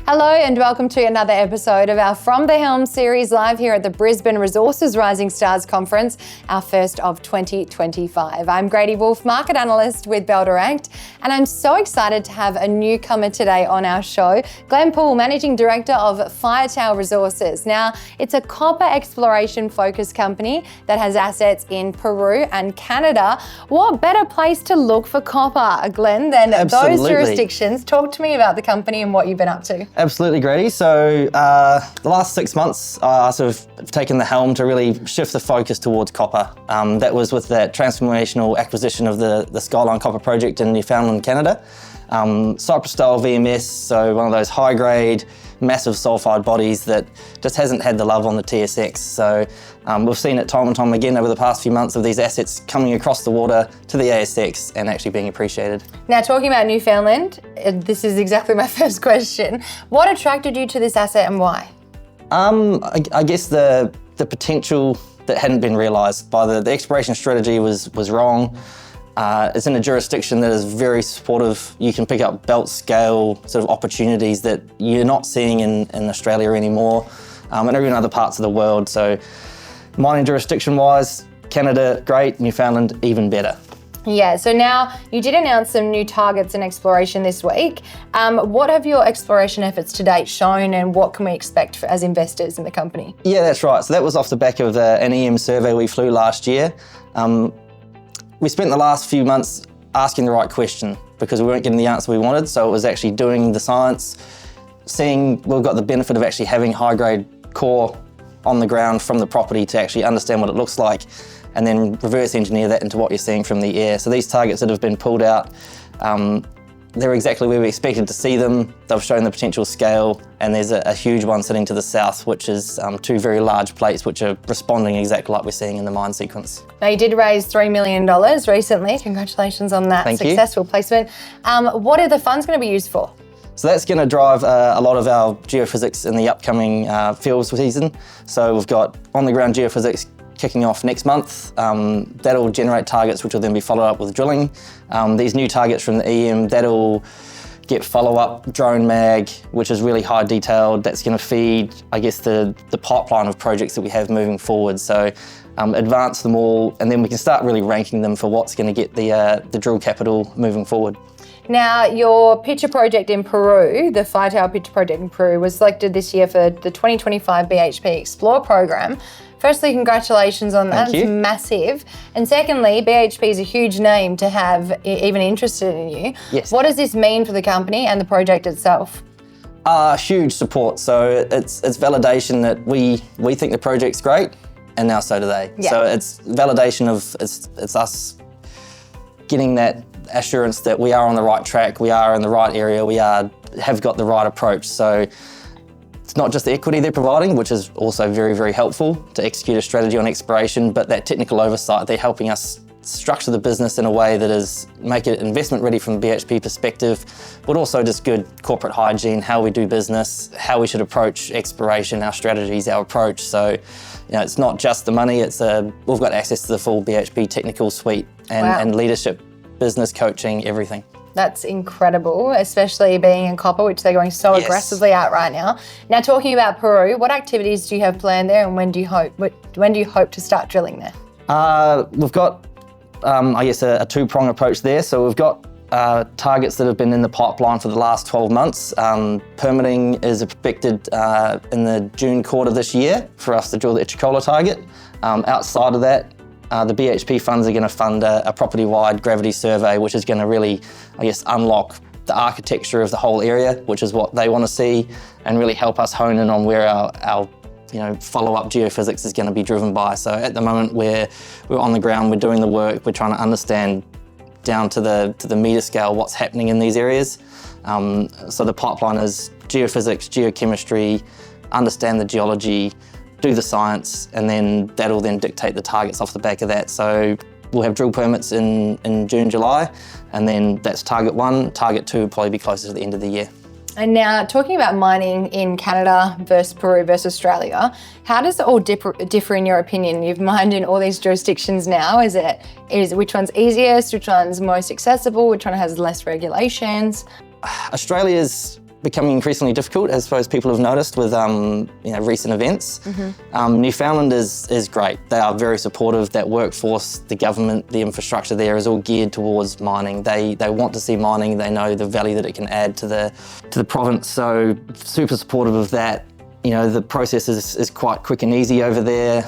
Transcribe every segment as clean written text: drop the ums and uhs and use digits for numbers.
Hello and welcome to another episode of our From the Helm series live here at the Brisbane Resources Rising Stars Conference, our first of 2025. I'm Grady Wolf, market analyst with Bell Direct, and I'm so excited to have a newcomer today on our show, Glenn Poole, Managing Director of Firetail Resources. Now, it's a copper exploration focused company that has assets in Peru and Canada. What better place to look for copper, Glenn, than those jurisdictions? Talk to me about the company and what you've been up to. Absolutely, Grady. So the last 6 months, I sort of taken the helm to really shift the focus towards copper. That was with that transformational acquisition of the Skyline Copper Project in Newfoundland, Canada. Cypress-style VMS, so one of those high-grade, massive sulfide bodies that just hasn't had the love on the TSX. So we've seen it time and time again over the past few months of these assets coming across the water to the ASX and actually being appreciated. Now, talking about Newfoundland, this is exactly my first question. What attracted you to this asset and why? I guess the potential that hadn't been realised by the exploration strategy was wrong. It's in a jurisdiction that is very supportive. You can pick up belt scale sort of opportunities that you're not seeing in Australia anymore, and even other parts of the world. So mining jurisdiction wise, Canada, great, Newfoundland, even better. Yeah, so now you did announce some new targets in exploration this week. What have your exploration efforts to date shown and what can we expect as investors in the company? Yeah, that's right. So that was off the back of an EM survey we flew last year. We spent the last few months asking the right question because we weren't getting the answer we wanted. So it was actually doing the science, seeing we've got the benefit of actually having high-grade core on the ground from the property to actually understand what it looks like and then reverse engineer that into what you're seeing from the air. So these targets that have been pulled out, they're exactly where we expected to see them. They've shown the potential scale, and there's a huge one sitting to the south, which is two very large plates which are responding exactly like we're seeing in the mine sequence. Now, you did raise $3 million recently. Congratulations on that successful placement. What are the funds going to be used for? So that's going to drive a lot of our geophysics in the upcoming field season. So we've got on-the-ground geophysics kicking off next month. That'll generate targets which will then be followed up with drilling. These new targets from the EM, that'll get follow-up drone mag, which is really high detailed. That's going to feed, I guess, the pipeline of projects that we have moving forward. So advance them all, and then we can start really ranking them for what's going to get the drill capital moving forward. Now, your picture project in Peru, the Firetail picture project in Peru, was selected this year for the 2025 BHP Explore program. Firstly, congratulations on that. It's massive. And secondly, BHP is a huge name to have even interested in you. Yes. What does this mean for the company and the project itself? Huge support. So it's validation that we think the project's great, and now so do they. Yeah. So it's validation of it's us getting that assurance that we are on the right track, we are in the right area, we have got the right approach. So it's not just the equity they're providing, which is also very, very helpful to execute a strategy on exploration, but that technical oversight, they're helping us structure the business in a way that is make it investment ready from a BHP perspective, but also just good corporate hygiene, how we do business, how we should approach exploration, our strategies, our approach. So, it's not just the money, we've got access to the full BHP technical suite and leadership, business coaching, everything. That's incredible, especially being in copper, which they're going so aggressively at right now. Now, talking about Peru, what activities do you have planned there, and when do you hope to start drilling there? We've got, I guess, a two-prong approach there. So we've got targets that have been in the pipeline for the last 12 months. Permitting is expected in the June quarter this year for us to drill the Ichikola target. Outside of that, the BHP funds are going to fund a property-wide gravity survey, which is going to really, I guess, unlock the architecture of the whole area, which is what they want to see, and really help us hone in on where our follow-up geophysics is going to be driven by. So at the moment, we're on the ground, we're doing the work, we're trying to understand down to the meter scale what's happening in these areas. So the pipeline is geophysics, geochemistry, understand the geology, do the science, and then that'll then dictate the targets off the back of that. So we'll have drill permits in June, July, and then that's target one. Target two will probably be closer to the end of the year. And now, talking about mining in Canada versus Peru versus Australia, how does it all differ in your opinion? You've mined in all these jurisdictions now. Is which one's easiest? Which one's most accessible? Which one has less regulations? Australia's becoming increasingly difficult, as I suppose people have noticed with recent events. Newfoundland is great. They are very supportive. That workforce, the government, the infrastructure there is all geared towards mining. They want to see mining. They know the value that it can add to the province. So super supportive of that. The process is quite quick and easy over there.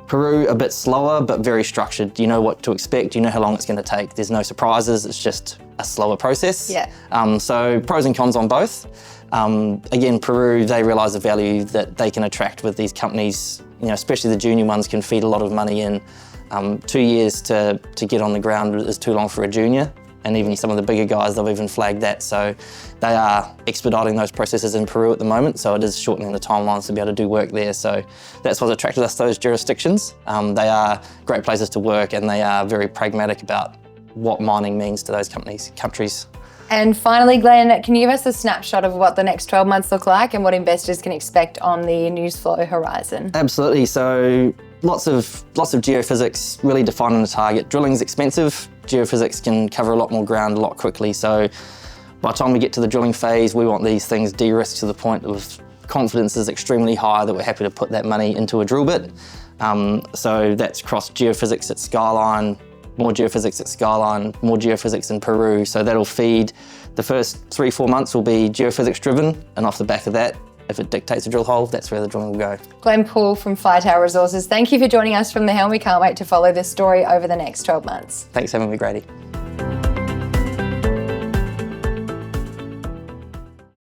Peru, a bit slower, but very structured. You know what to expect, you know how long it's going to take. There's no surprises, it's just a slower process. Yeah. So pros and cons on both. Again, Peru, they realise the value that they can attract with these companies, especially the junior ones can feed a lot of money in. 2 years to get on the ground is too long for a junior. And even some of the bigger guys, they've even flagged that. So they are expediting those processes in Peru at the moment. So it is shortening the timelines to be able to do work there. So that's what's attracted us to those jurisdictions. They are great places to work and they are very pragmatic about what mining means to those countries. And finally, Glenn, can you give us a snapshot of what the next 12 months look like and what investors can expect on the news flow horizon? Absolutely. So lots of geophysics, really defining the target. Drilling's expensive. Geophysics can cover a lot more ground a lot quickly. So by the time we get to the drilling phase, we want these things de-risked to the point of confidence is extremely high that we're happy to put that money into a drill bit. So that's across geophysics at Skyline, more geophysics at Skyline, more geophysics in Peru. So that'll feed, the first 3-4 months will be geophysics driven, and off the back of that, if it dictates a drill hole, that's where the drilling will go. Glenn Poole from Firetail Resources, thank you for joining us from the Helm. We can't wait to follow this story over the next 12 months. Thanks for having me, Grady.